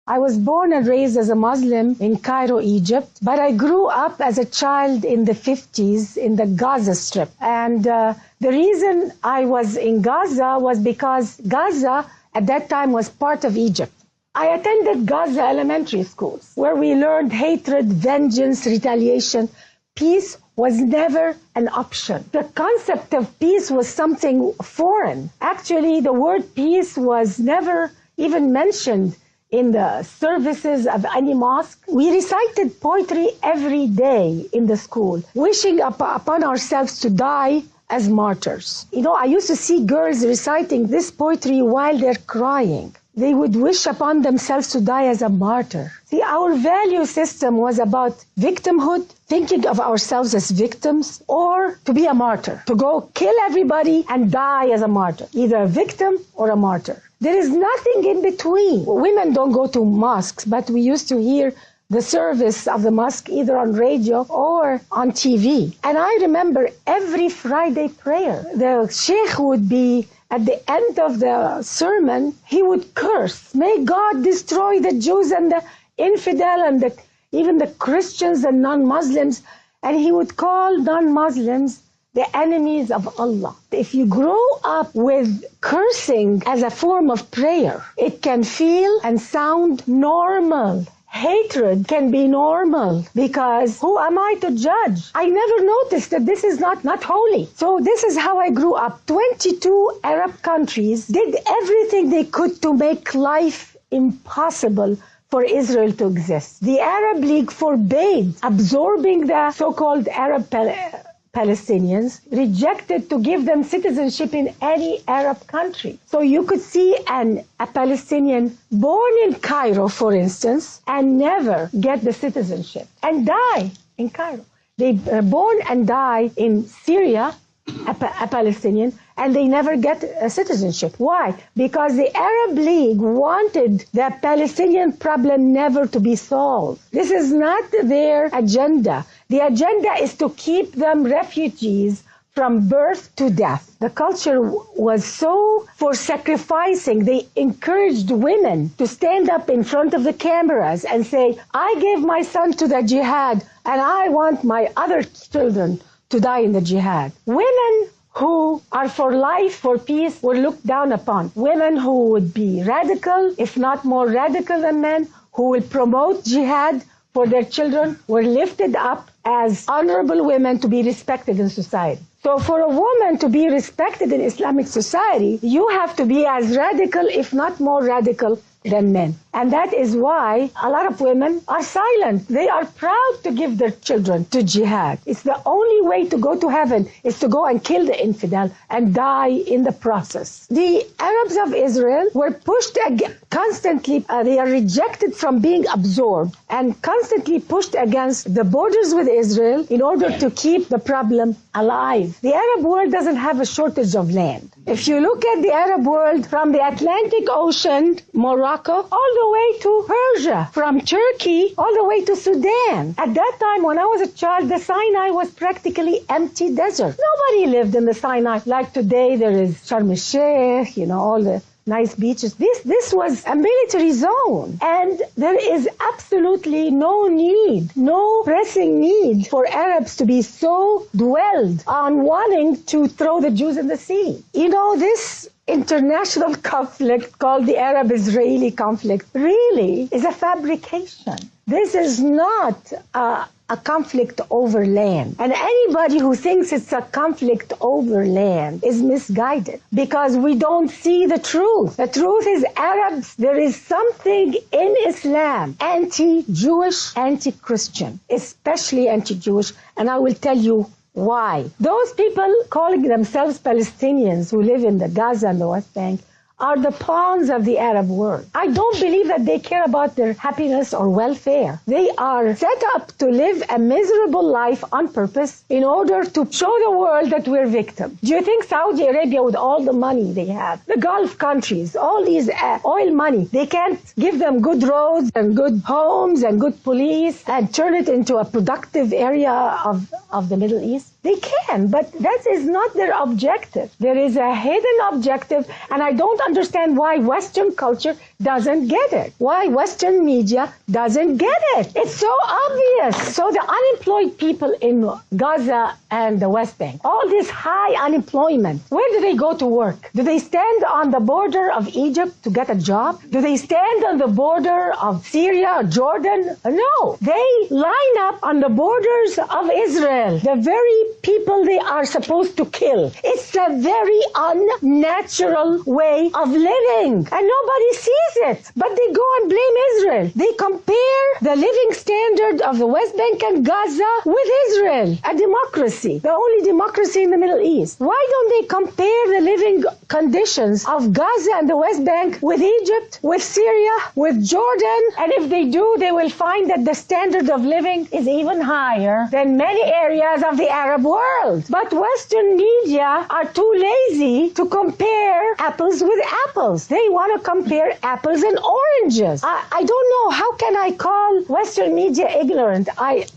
I was born and raised as a Muslim in Cairo, Egypt, but I grew up as a child in the 50s in the Gaza Strip. And the reason I was in Gaza was because Gaza at that time was part of Egypt. I attended Gaza elementary schools where we learned hatred, vengeance, retaliation. Peace was never an option. The concept of peace was something foreign. Actually, the word peace was never even mentioned in the services of any mosque. We recited poetry every day in the school, wishing upon ourselves to die as martyrs. You know, I used to see girls reciting this poetry while they're crying. They would wish upon themselves to die as a martyr. See, our value system was about victimhood, thinking of ourselves as victims, or to be a martyr, to go kill everybody and die as a martyr, either a victim or a martyr. There is nothing in between. Women don't go to mosques, but we used to hear the service of the mosque either on radio or on TV. And I remember every Friday prayer, the sheikh would be at the end of the sermon, he would curse, may God destroy the Jews and the infidel and even the Christians and non-Muslims. And he would call non-Muslims the enemies of Allah. If you grow up with cursing as a form of prayer, it can feel and sound normal. Hatred can be normal because who am I to judge? I never noticed that this is not holy. So this is how I grew up. 22 Arab countries did everything they could to make life impossible for Israel to exist. The Arab League forbade absorbing the so-called Arab Palestinians, rejected to give them citizenship in any Arab country. So you could see a Palestinian born in Cairo, for instance, and never get the citizenship and die in Cairo. They are born and die in Syria, a Palestinian, and they never get a citizenship. Why? Because the Arab League wanted the Palestinian problem never to be solved. This is not their agenda. The agenda is to keep them refugees from birth to death. The culture was so for sacrificing. They encouraged women to stand up in front of the cameras and say, I gave my son to the jihad and I want my other children to die in the jihad. Women who are for life, for peace, were looked down upon. Women who would be radical, if not more radical than men, who will promote jihad for their children, were lifted up as honorable women to be respected in society. So for a woman to be respected in Islamic society, you have to be as radical, if not more radical, than men. And that is why a lot of women are silent. They are proud to give their children to jihad. It's the only way to go to heaven is to go and kill the infidel and die in the process. The Arabs of Israel were pushed constantly. They are rejected from being absorbed and constantly pushed against the borders with Israel in order to keep the problem alive. The Arab world doesn't have a shortage of land. If you look at the Arab world from the Atlantic Ocean, Morocco, all the way to Persia, from Turkey all the way to Sudan. At that time, when I was a child, the Sinai was practically empty desert. Nobody lived in the Sinai. Like today, there is Sharm el-Sheikh, all the nice beaches. This was a military zone. And there is absolutely no need, no pressing need for Arabs to be so dwelled on wanting to throw the Jews in the sea. This international conflict called the Arab-Israeli conflict really is a fabrication. This is not a conflict over land. And anybody who thinks it's a conflict over land is misguided because we don't see the truth. The truth is Arabs, there is something in Islam anti-Jewish, anti-Christian, especially anti-Jewish, and I will tell you why. Those people calling themselves Palestinians who live in the Gaza and the West Bank are the pawns of the Arab world. I don't believe that they care about their happiness or welfare. They are set up to live a miserable life on purpose in order to show the world that we're victims. Do you think Saudi Arabia, with all the money they have, the Gulf countries, all these oil money, they can't give them good roads and good homes and good police and turn it into a productive area of the Middle East? They can, but that is not their objective. There is a hidden objective, and I don't understand why Western culture doesn't get it. Why Western media doesn't get it. It's so obvious. So the unemployed people in Gaza and the West Bank, all this high unemployment, where do they go to work? Do they stand on the border of Egypt to get a job? Do they stand on the border of Syria or Jordan? No. They line up on the borders of Israel, the very people they are supposed to kill. It's a very unnatural way of living, and nobody sees it. But they go and blame Israel. They compare the living standard of the West Bank and Gaza with Israel, a democracy, the only democracy in the Middle East. Why don't they compare the living conditions of Gaza and the West Bank with Egypt, with Syria, with Jordan? And if they do, they will find that the standard of living is even higher than many areas of the Arab world. But Western media are too lazy to compare apples with apples. They want to compare apples and oranges. I don't know, how can I call Western media ignorant?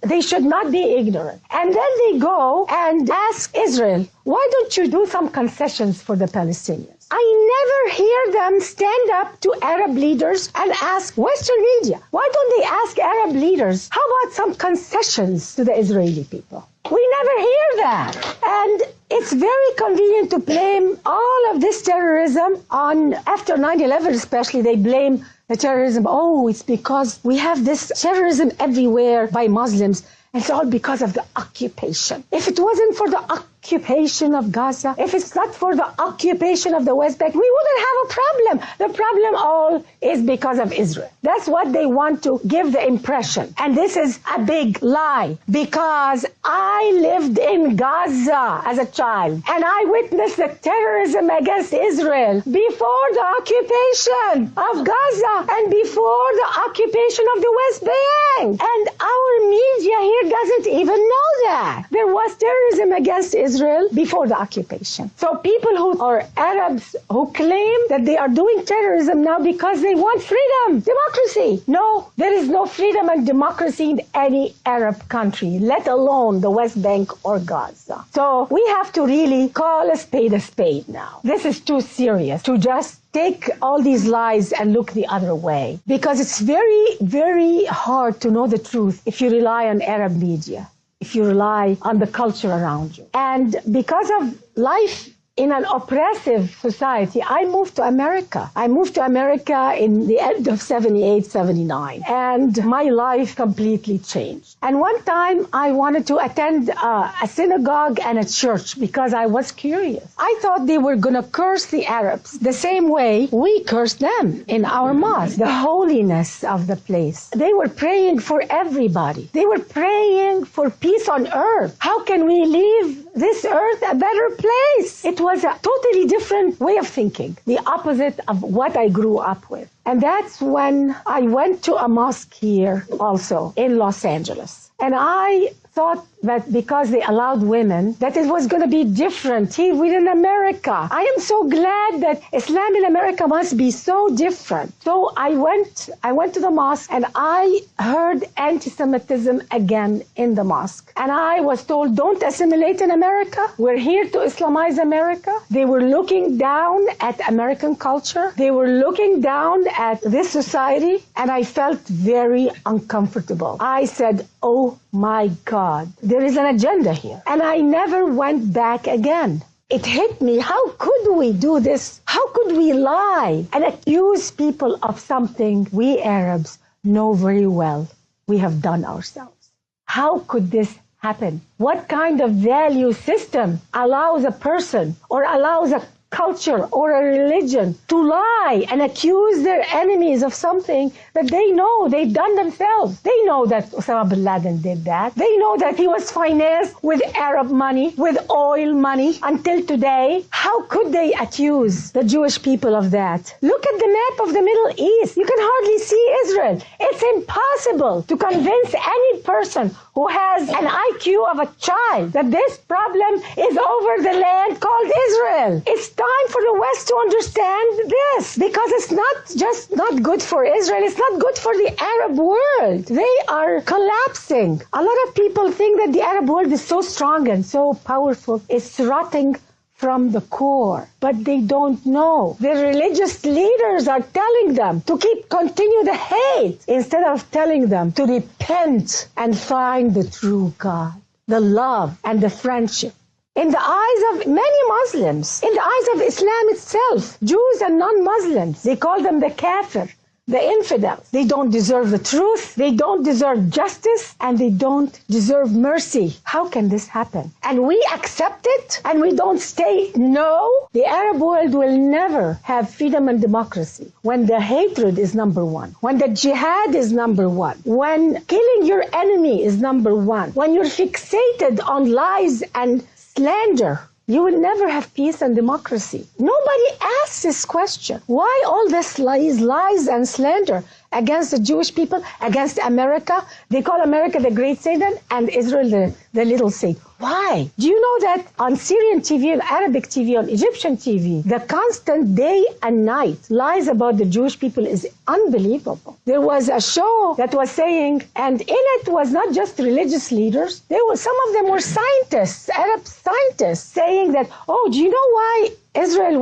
They should not be ignorant. And then they go and ask Israel, why don't you do some concessions for the Palestinians? I never hear them stand up to Arab leaders and ask Western media, why don't they ask Arab leaders, how about some concessions to the Israeli people? We never hear that. And it's very convenient to blame all of this terrorism on, after 9/11 especially, they blame the terrorism. Oh, it's because we have this terrorism everywhere by Muslims. It's all because of the occupation. If it wasn't for the occupation of Gaza, if it's not for the occupation of the West Bank, we wouldn't have a problem. The problem all is because of Israel. That's what they want to give the impression. And this is a big lie, because I lived in Gaza as a child, and I witnessed the terrorism against Israel before the occupation of Gaza and before the occupation of the West Bank. And our media here doesn't even know that. There was terrorism against Israel before the occupation. So people who are Arabs who claim that they are doing terrorism now because they want freedom, democracy. No, there is no freedom and democracy in any Arab country, let alone the West Bank or Gaza. So we have to really call a spade now. This is too serious to just take all these lies and look the other way, because it's very, very hard to know the truth if you rely on Arab media, if you rely on the culture around you. And because of life in an oppressive society, I moved to America. I moved to America in the end of 78, 79. And my life completely changed. And one time I wanted to attend a synagogue and a church because I was curious. I thought they were going to curse the Arabs the same way we cursed them in our mosque, the holiness of the place. They were praying for everybody. They were praying for peace on earth. How can we leave this earth a better place? It was a totally different way of thinking, the opposite of what I grew up with. And that's when I went to a mosque here also in Los Angeles. And I thought that because they allowed women, that it was going to be different here within America. I am so glad that Islam in America must be so different. So I went to the mosque and I heard anti-Semitism again in the mosque. And I was told, don't assimilate in America. We're here to Islamize America. They were looking down at American culture. They were looking down at this society. And I felt very uncomfortable. I said, oh my God, there is an agenda here. And I never went back again. It hit me. How could we do this? How could we lie and accuse people of something we Arabs know very well we have done ourselves? How could this happen? What kind of value system allows a person or allows a culture or a religion to lie and accuse their enemies of something that they know they've done themselves? They know that Osama bin Laden did that. They know that he was financed with Arab money, with oil money until today. How could they accuse the Jewish people of that? Look at the map of the Middle East. You can hardly see Israel. It's impossible to convince any person who has an IQ of a child that this problem is over the land called Israel. It's time for the West to understand this, because it's not just not good for Israel, it's not good for the Arab world. They are collapsing. A lot of people think that the Arab world is so strong and so powerful. It's rotting from the core, but they don't know. The religious leaders are telling them to continue the hate instead of telling them to repent and find the true God, the love and the friendship. In the eyes of many Muslims, in the eyes of Islam itself, Jews and non-Muslims, they call them the kafir, the infidels. They don't deserve the truth, they don't deserve justice, and they don't deserve mercy. How can this happen? And we accept it, and we don't say no. The Arab world will never have freedom and democracy when the hatred is number one, when the jihad is number one, when killing your enemy is number one, when you're fixated on lies and slander. You will never have peace and democracy. Nobody asks this question. Why all this lies and slander against the Jewish people, against America? They call America the great Satan and Israel the little Satan. Why? Do you know that on Syrian TV, on Arabic TV, on Egyptian TV, the constant day and night lies about the Jewish people is unbelievable. There was a show that was saying, and in it was not just religious leaders, some of them were scientists, Arab scientists, saying that, oh, do you know why Israel